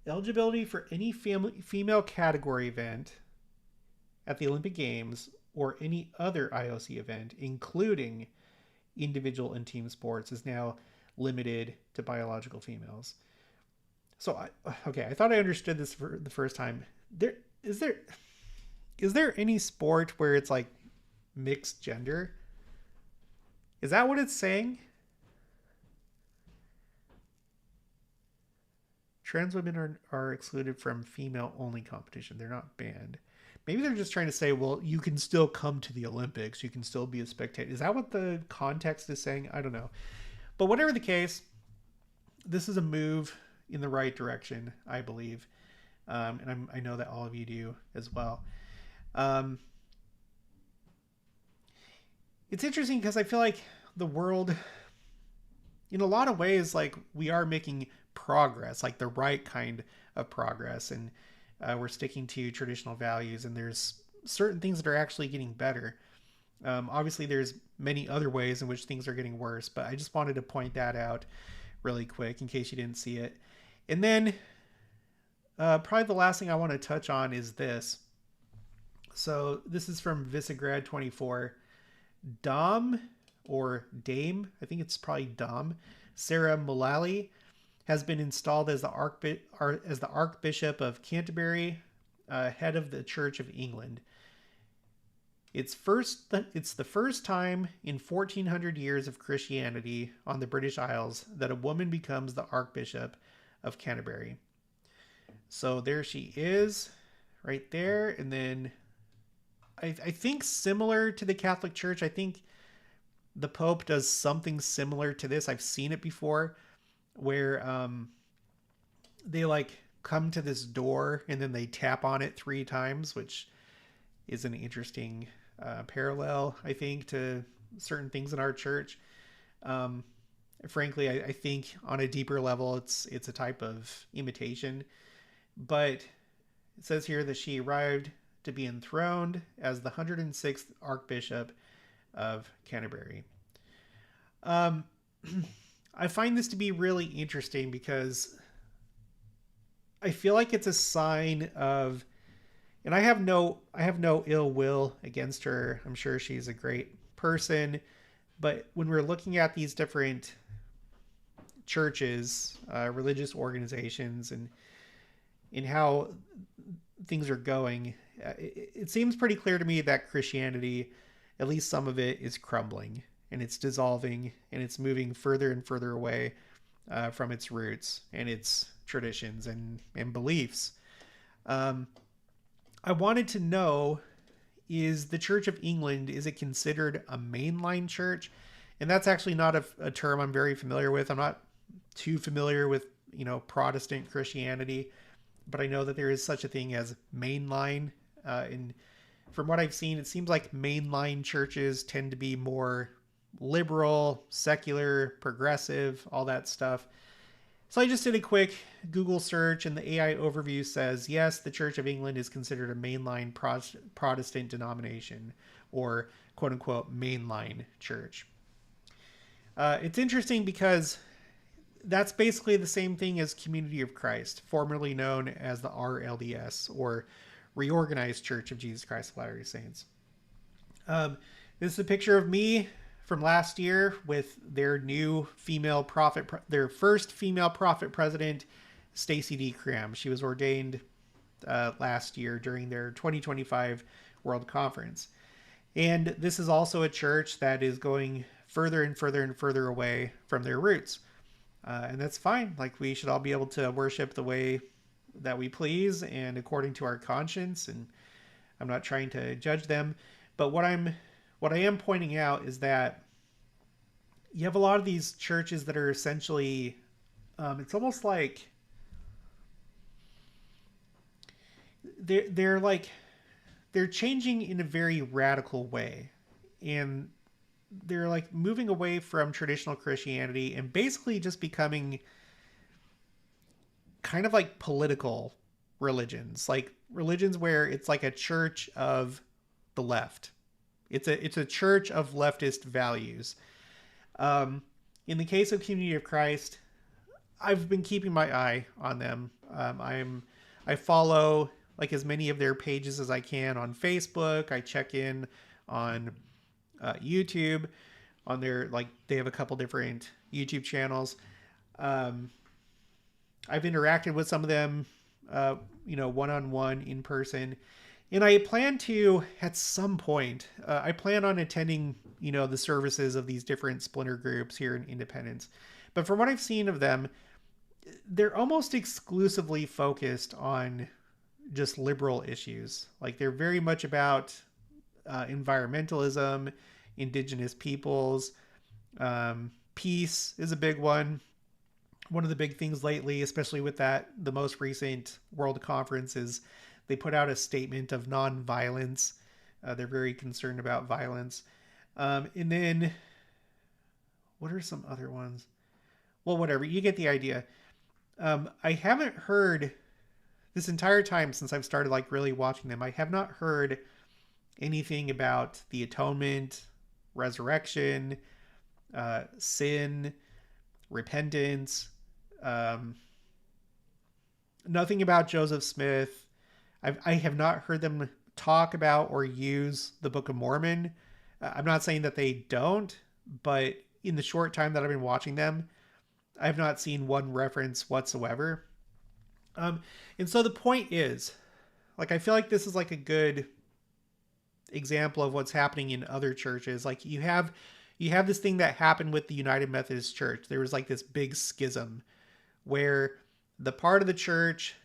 Eligibility for any female category event at the Olympic Games or any other IOC event, including individual and team sports, is now limited to biological females. So, I thought I understood this for the first time. Is there any sport where it's like mixed gender? Is that what it's saying? Trans women are excluded from female only competition. They're not banned. Maybe they're just trying to say, well, you can still come to the Olympics. You can still be a spectator. Is that what the context is saying? I don't know. But whatever the case, this is a move in the right direction, I believe. And I know that all of you do as well. It's interesting because I feel like the world, in a lot of ways, like we are making progress, like the right kind of progress, and we're sticking to traditional values, and there's certain things that are actually getting better. Obviously, there's many other ways in which things are getting worse, but I just wanted to point that out really quick in case you didn't see it. And then probably the last thing I want to touch on is this. So this is from Visegrad 24. Dom, or Dame, I think it's probably Dom, Sarah Mullally, has been installed as the Archbishop of Canterbury, head of the Church of England. It's the first time in 1400 years of Christianity on the British Isles that a woman becomes the Archbishop of Canterbury. So there she is, right there. And then I think similar to the Catholic Church, I think the Pope does something similar to this. I've seen it before, where they like come to this door and then they tap on it 3 times, which is an interesting parallel, I think, to certain things in our church. Frankly, I think on a deeper level, it's a type of imitation. But it says here that she arrived to be enthroned as the 106th Archbishop of Canterbury. I find this to be really interesting because I feel like it's a sign of, and I have no ill will against her. I'm sure she's a great person, but when we're looking at these different churches, religious organizations, and in how things are going, it seems pretty clear to me that Christianity, at least some of it, is crumbling, and it's dissolving, and it's moving further and further away from its roots and its traditions and beliefs. I wanted to know, is the Church of England, is it considered a mainline church? And that's actually not a term I'm very familiar with. I'm not too familiar with, Protestant Christianity, but I know that there is such a thing as mainline. And from what I've seen, it seems like mainline churches tend to be more liberal, secular, progressive, all that stuff. So I just did a quick Google search, and the AI overview says, yes, the Church of England is considered a mainline Protestant denomination, or quote unquote mainline church. It's interesting because that's basically the same thing as Community of Christ, formerly known as the RLDS, or Reorganized Church of Jesus Christ of Latter-day Saints. This is a picture of me from last year with their new female prophet, their first female prophet president, Stacey D. Cram. She was ordained last year during their 2025 World Conference. And this is also a church that is going further and further and further away from their roots. And that's fine. Like, we should all be able to worship the way that we please and according to our conscience. And I'm not trying to judge them. But what I am pointing out is that you have a lot of these churches that are essentially, it's almost like they're changing in a very radical way, and they're like moving away from traditional Christianity and basically just becoming kind of like political religions, like religions where it's like a church of the left. It's a church of leftist values. In the case of Community of Christ, I've been keeping my eye on them. I follow like as many of their pages as I can on Facebook. I check in on YouTube, on their, like, they have a couple different YouTube channels. I've interacted with some of them, one-on-one in person. And I plan to, at some point, I plan on attending, the services of these different splinter groups here in Independence. But from what I've seen of them, they're almost exclusively focused on just liberal issues. Like, they're very much about environmentalism, indigenous peoples, peace is a big one. One of the big things lately, especially with the most recent World Conference, is they put out a statement of non-violence. They're very concerned about violence. And then, what are some other ones? Well, whatever, you get the idea. I haven't heard this entire time since I've started like really watching them. I have not heard anything about the atonement, resurrection, sin, repentance, nothing about Joseph Smith. I have not heard them talk about or use the Book of Mormon. I'm not saying that they don't, but in the short time that I've been watching them, I've not seen one reference whatsoever. And so the point is, like, I feel like this is like a good example of what's happening in other churches. Like, you have this thing that happened with the United Methodist Church. There was like this big schism where the part of the church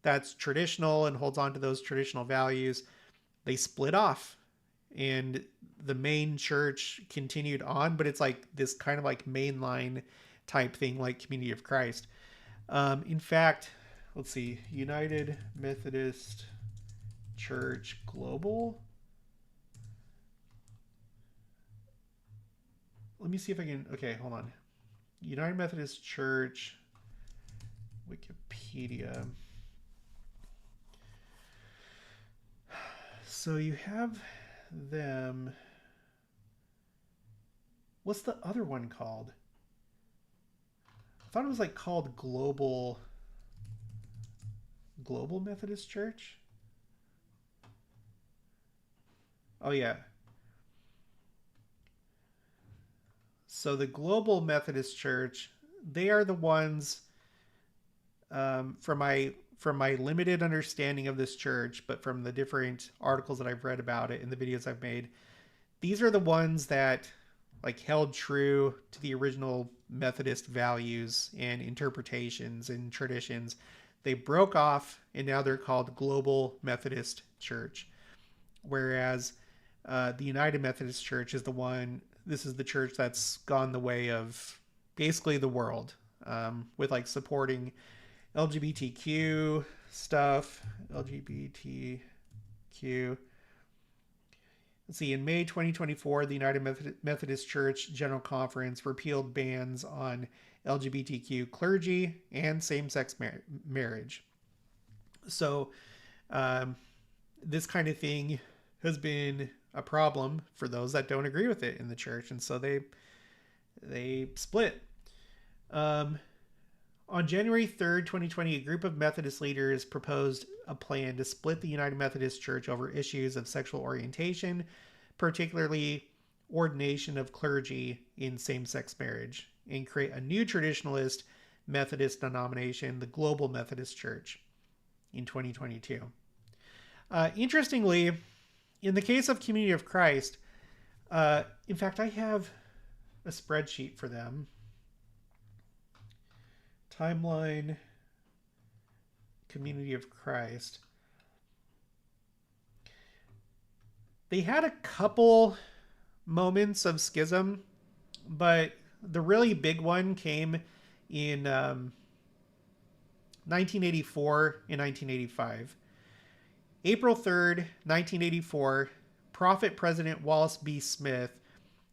that's traditional and holds on to those traditional values, they split off, and the main church continued on, but it's like this kind of like mainline type thing, like Community of Christ. In fact, let's see, United Methodist Church Global. Let me see if I can, okay, hold on. United Methodist Church, Wikipedia. So you have them. What's the other one called? I thought it was like called Global Methodist Church. Oh yeah. So the Global Methodist Church, they are the ones, from my limited understanding of this church, but from the different articles that I've read about it and the videos I've made, these are the ones that like held true to the original Methodist values and interpretations and traditions. They broke off, and now they're called Global Methodist Church. Whereas the United Methodist Church is this is the church that's gone the way of basically the world, with like supporting LGBTQ stuff. LGBTQ. Let's see, in May 2024, the United Methodist Church General Conference repealed bans on LGBTQ clergy and same-sex marriage. So this kind of thing has been a problem for those that don't agree with it in the church, and so they split. On January 3rd, 2020, a group of Methodist leaders proposed a plan to split the United Methodist Church over issues of sexual orientation, particularly ordination of clergy in same-sex marriage and create a new traditionalist Methodist denomination, the Global Methodist Church, in 2022. Interestingly, in the case of Community of Christ, in fact, I have a spreadsheet for them. Timeline, Community of Christ. They had a couple moments of schism, but the really big one came in 1984 and 1985. April 3rd, 1984, Prophet President Wallace B. Smith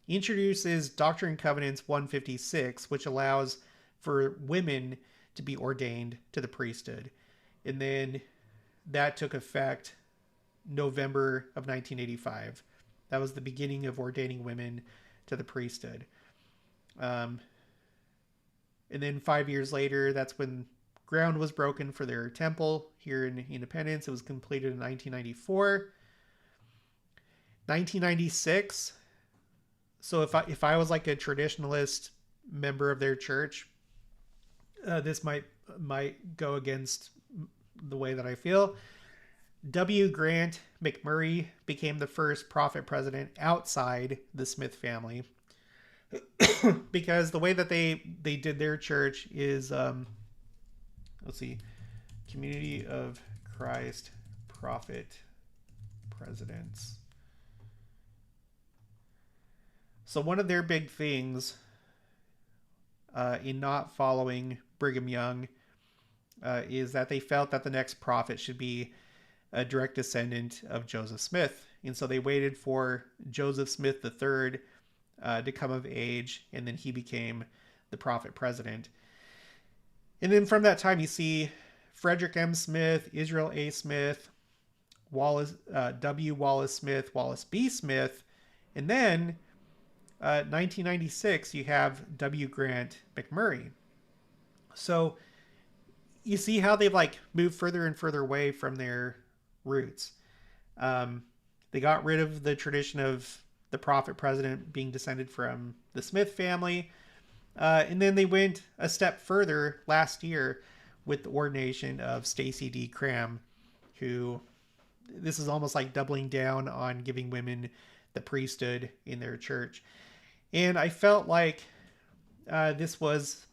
introduces Doctrine and Covenants 156, which allows for women to be ordained to the priesthood. And then that took effect November of 1985. That was the beginning of ordaining women to the priesthood. And then 5 years later, that's when ground was broken for their temple here in Independence. It was completed in 1994. 1996. So if I was like a traditionalist member of their church, this might go against the way that I feel. W. Grant McMurray became the first prophet president outside the Smith family because the way that they did their church is, let's see, Community of Christ prophet presidents. So one of their big things in not following Brigham Young is that they felt that the next prophet should be a direct descendant of Joseph Smith. And so they waited for Joseph Smith III to come of age, and then he became the prophet president. And then from that time, you see Frederick M. Smith, Israel A. Smith, Wallace W. Wallace Smith, Wallace B. Smith, and then 1996, you have W. Grant McMurray. So you see how they've like moved further and further away from their roots. They got rid of the tradition of the prophet president being descended from the Smith family. And then they went a step further last year with the ordination of Stacey D. Cram, who this is almost like doubling down on giving women the priesthood in their church. And I felt like this was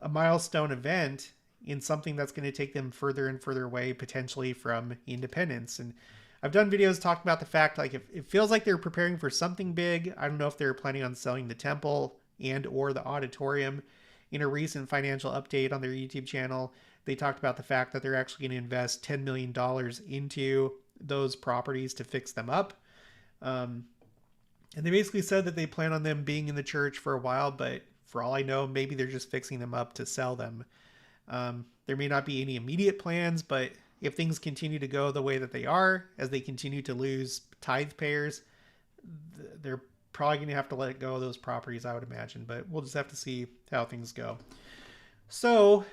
a milestone event in something that's going to take them further and further away, potentially from independence. And I've done videos talking about the fact, like, if it feels like they're preparing for something big. I don't know if they're planning on selling the temple and or the auditorium. In a recent financial update on their YouTube channel, they talked about the fact that they're actually going to invest $10 million into those properties to fix them up. And they basically said that they plan on them being in the church for a while, but for all I know, maybe they're just fixing them up to sell them. There may not be any immediate plans, but if things continue to go the way that they are, as they continue to lose tithe payers, they're probably going to have to let go of those properties, I would imagine, but we'll just have to see how things go. So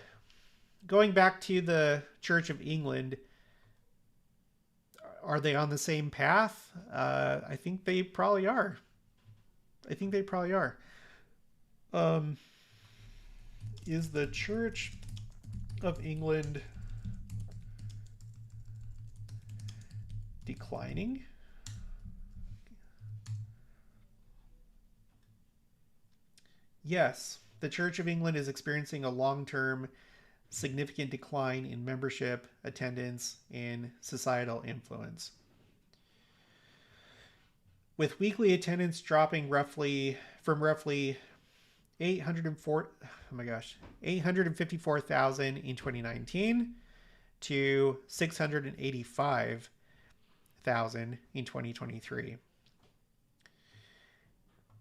going back to the Church of England, are they on the same path? I think they probably are. Is the Church of England declining? Yes, the Church of England is experiencing a long-term significant decline in membership, attendance, and societal influence. With weekly attendance dropping from roughly 854,000 in 2019 to 685,000 in 2023.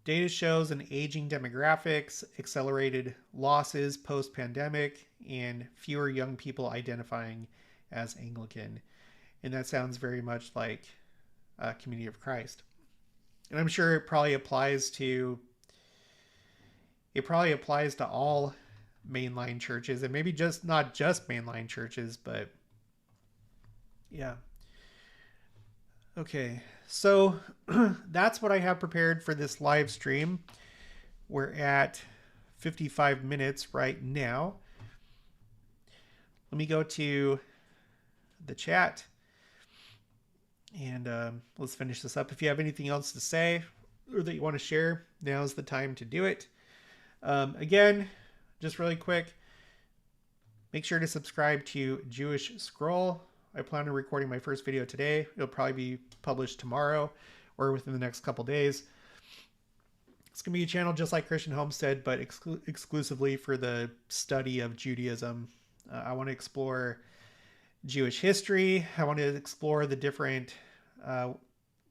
Data shows an aging demographics, accelerated losses post-pandemic, and fewer young people identifying as Anglican. And that sounds very much like Community of Christ. And I'm sure it probably applies to all mainline churches, and maybe not just mainline churches, but yeah. Okay, so that's what I have prepared for this live stream. We're at 55 minutes right now. Let me go to the chat and let's finish this up. If you have anything else to say or that you want to share, now's the time to do it. Again, just really quick, make sure to subscribe to Jewish Scroll. I plan on recording my first video today. It'll probably be published tomorrow or within the next couple days. It's going to be a channel just like Christian Homestead, but exclusively for the study of Judaism. I want to explore Jewish history. I want to explore the different,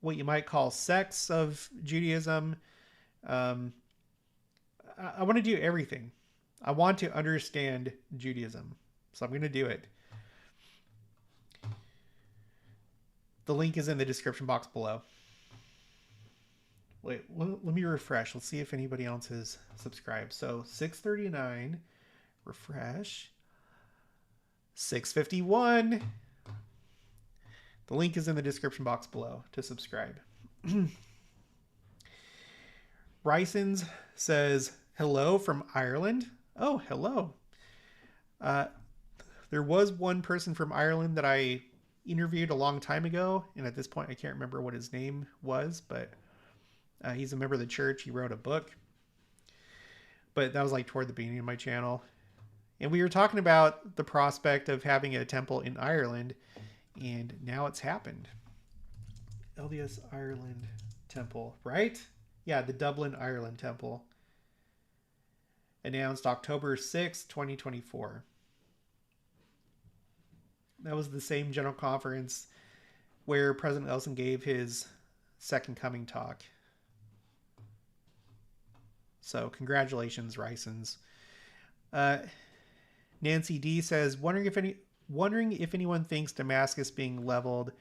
what you might call sects of Judaism. I want to do everything. I want to understand Judaism. So I'm going to do it. The link is in the description box below. Wait, let me refresh. Let's see if anybody else has subscribed. So 639, refresh. 651. The link is in the description box below to subscribe. Rysons says, hello from Ireland. Oh, hello. There was one person from Ireland that I interviewed a long time ago, and at this point I can't remember what his name was, but he's a member of the church. He wrote a book, but that was like toward the beginning of my channel. And we were talking about the prospect of having a temple in Ireland, and now it's happened. LDS Ireland Temple, right? Yeah, the Dublin, Ireland Temple. Announced October 6, 2024. That was the same general conference where President Elson gave his Second Coming talk. So congratulations, Rysons. Nancy D says, wondering if anyone thinks Damascus being leveled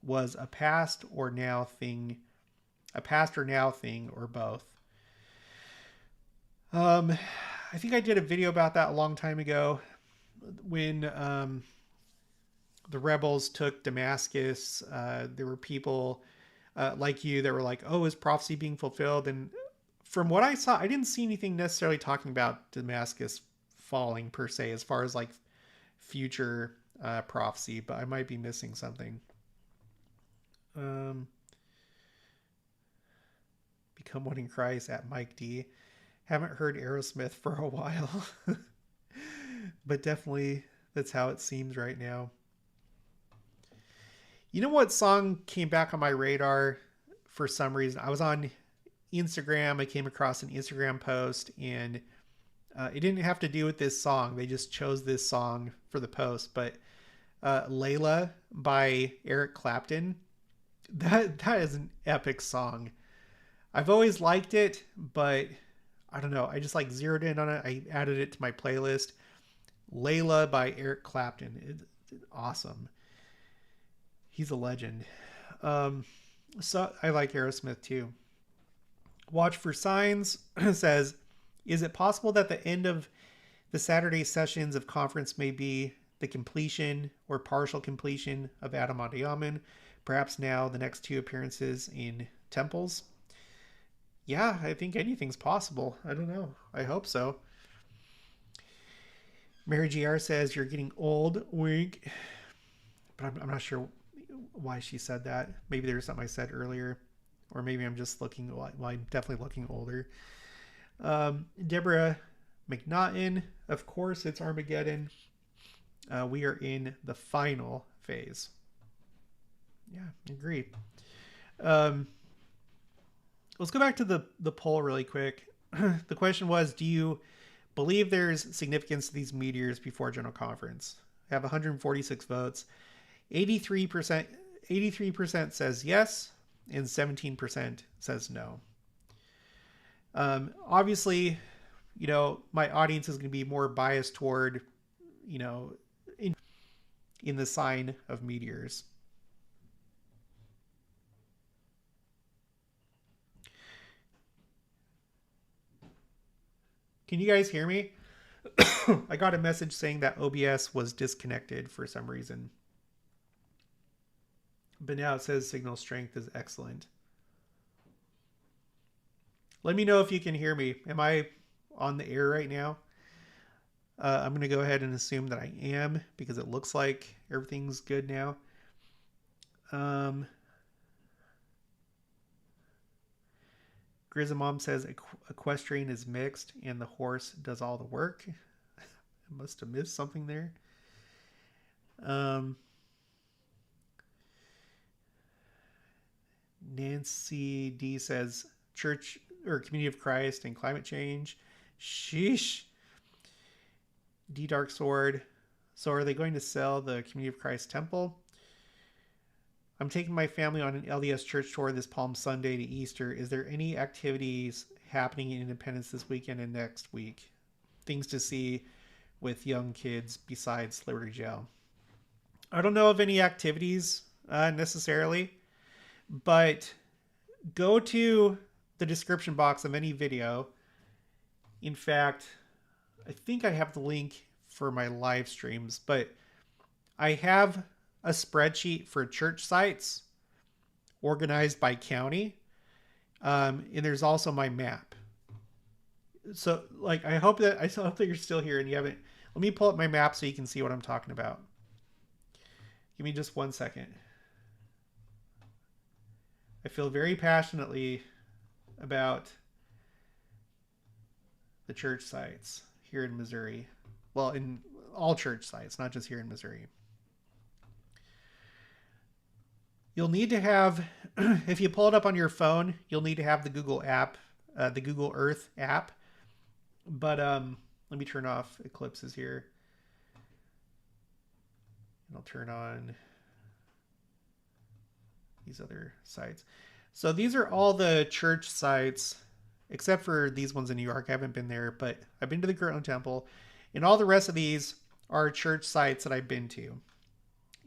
was a past or now thing, or both. I think I did a video about that a long time ago when the rebels took Damascus. There were people like you that were like, oh, is prophecy being fulfilled? And from what I saw, I didn't see anything necessarily talking about Damascus falling per se, as far as like future prophecy, but I might be missing something. Become One in Christ at Mike D. Haven't heard Aerosmith for a while, but definitely that's how it seems right now. You know what song came back on my radar for some reason? I was on Instagram. I came across an Instagram post, and it didn't have to do with this song. They just chose this song for the post. But Layla by Eric Clapton, that is an epic song. I've always liked it, but I don't know. I just like zeroed in on it. I added it to my playlist. Layla by Eric Clapton. It's awesome. He's a legend. So I like Aerosmith too. Watch for Signs says, is it possible that the end of the Saturday sessions of conference may be the completion or partial completion of Adam Adiaman? Perhaps now the next two appearances in temples? Yeah, I think anything's possible. I don't know. I hope so. Mary GR says, you're getting old, wink. But I'm not sure why she said that. Maybe there's something I said earlier. Or maybe I'm just looking, well, I'm definitely looking older. Deborah McNaughton, of course, it's Armageddon. We are in the final phase. Yeah, agreed. Let's go back to the poll really quick. The question was, do you believe there's significance to these meteors before General Conference? I have 146 votes. 83% says yes, and 17% says no. Obviously, you know, my audience is going to be more biased toward, you know, in the sign of meteors. Can you guys hear me? I got a message saying that OBS was disconnected for some reason. But now it says signal strength is excellent. Let me know if you can hear me. Am I on the air right now? I'm going to go ahead and assume that I am because it looks like everything's good now. Grizzamom says equestrian is mixed and the horse does all the work. I must have missed something there. Nancy D says church or Community of Christ and climate change. Sheesh. D Dark Sword. So are they going to sell the Community of Christ temple? I'm taking my family on an LDS church tour this Palm Sunday to Easter. Is there any activities happening in Independence this weekend and next week? Things to see with young kids besides Liberty Jail. I don't know of any activities necessarily, but go to the description box of any video. In fact, I think I have the link for my live streams, but I have a spreadsheet for church sites organized by county. And there's also my map. So like, I hope that you're still here and you haven't, let me pull up my map so you can see what I'm talking about. Give me just 1 second. I feel very passionately about the church sites here in Missouri. Well, in all church sites, not just here in Missouri. You'll need to have, if you pull it up on your phone, you'll need to have the Google app, the Google Earth app. But let me turn off eclipses here. And I'll turn on these other sites. So these are all the church sites, except for these ones in New York. I haven't been there, but I've been to the Kirtland Temple. And all the rest of these are church sites that I've been to.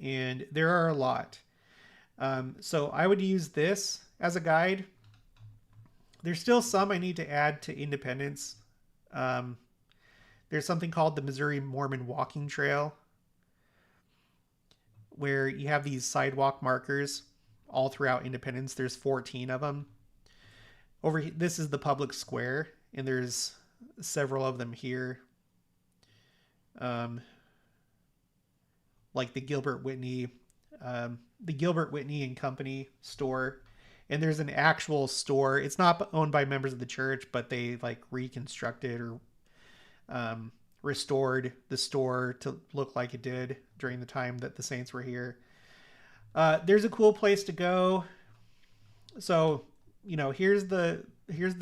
And there are a lot. So I would use this as a guide. There's still some I need to add to Independence. There's something called the Missouri Mormon Walking Trail, where you have these sidewalk markers all throughout Independence. There's 14 of them. This is the public square, and there's several of them here. Like the Gilbert Whitney and Company store. And there's an actual store. It's not owned by members of the church, but they like reconstructed or restored the store to look like it did during the time that the saints were here. There's a cool place to go. So, you know, here's the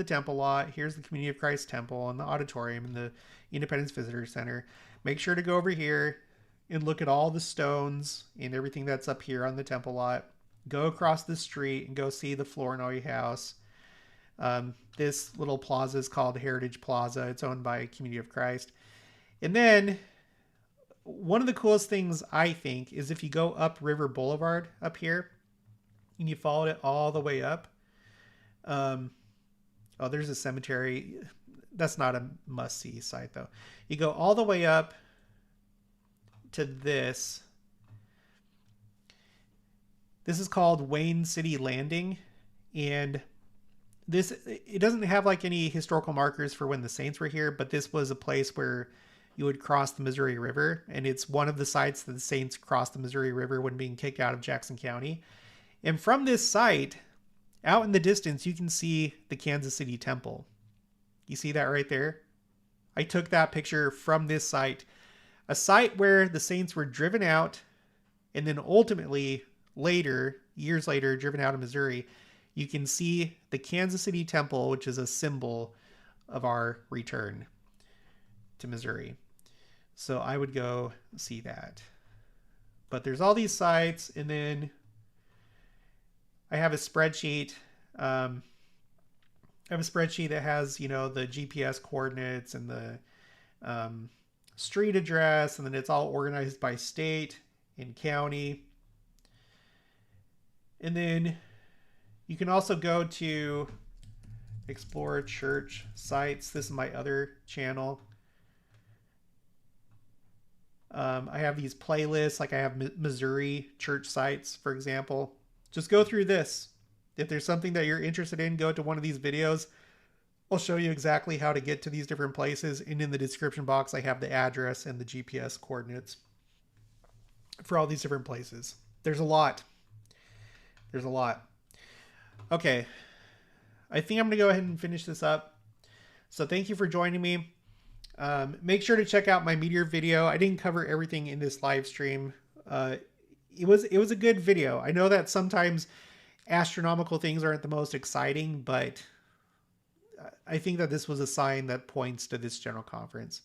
temple lot. Here's the Community of Christ temple and the auditorium and the Independence Visitor Center. Make sure to go over here and look at all the stones and everything that's up here on the temple lot. Go across the street and go see the Flournoy House. This little plaza is called Heritage Plaza. It's owned by Community of Christ. And then one of the coolest things I think is if you go up River Boulevard up here and you follow it all the way up. Oh, there's a cemetery. That's not a must-see site though. You go all the way up to this. This is called Wayne City Landing, and it doesn't have like any historical markers for when the saints were here, but this was a place where you would cross the Missouri River, and it's one of the sites that the saints crossed the Missouri River when being kicked out of Jackson County. And from this site, out in the distance, you can see the Kansas City Temple. You see that right there? I took that picture from this site, a site where the saints were driven out, and then ultimately years later, driven out of Missouri. You can see the Kansas City Temple, which is a symbol of our return to Missouri. So I would go see that. But there's all these sites, and then I have a spreadsheet. I have a spreadsheet that has, you know, the GPS coordinates and the street address, and then it's all organized by state and county. And then you can also go to Explore Church Sites. This is my other channel. I have these playlists, like I have Missouri church sites, for example. Just go through this. If there's something that you're interested in, go to one of these videos. I'll show you exactly how to get to these different places. And in the description box, I have the address and the GPS coordinates for all these different places. There's a lot. There's a lot. Okay. I think I'm going to go ahead and finish this up. So thank you for joining me. Make sure to check out my Meteor video. I didn't cover everything in this live stream. It was a good video. I know that sometimes astronomical things aren't the most exciting, but I think that this was a sign that points to this general conference.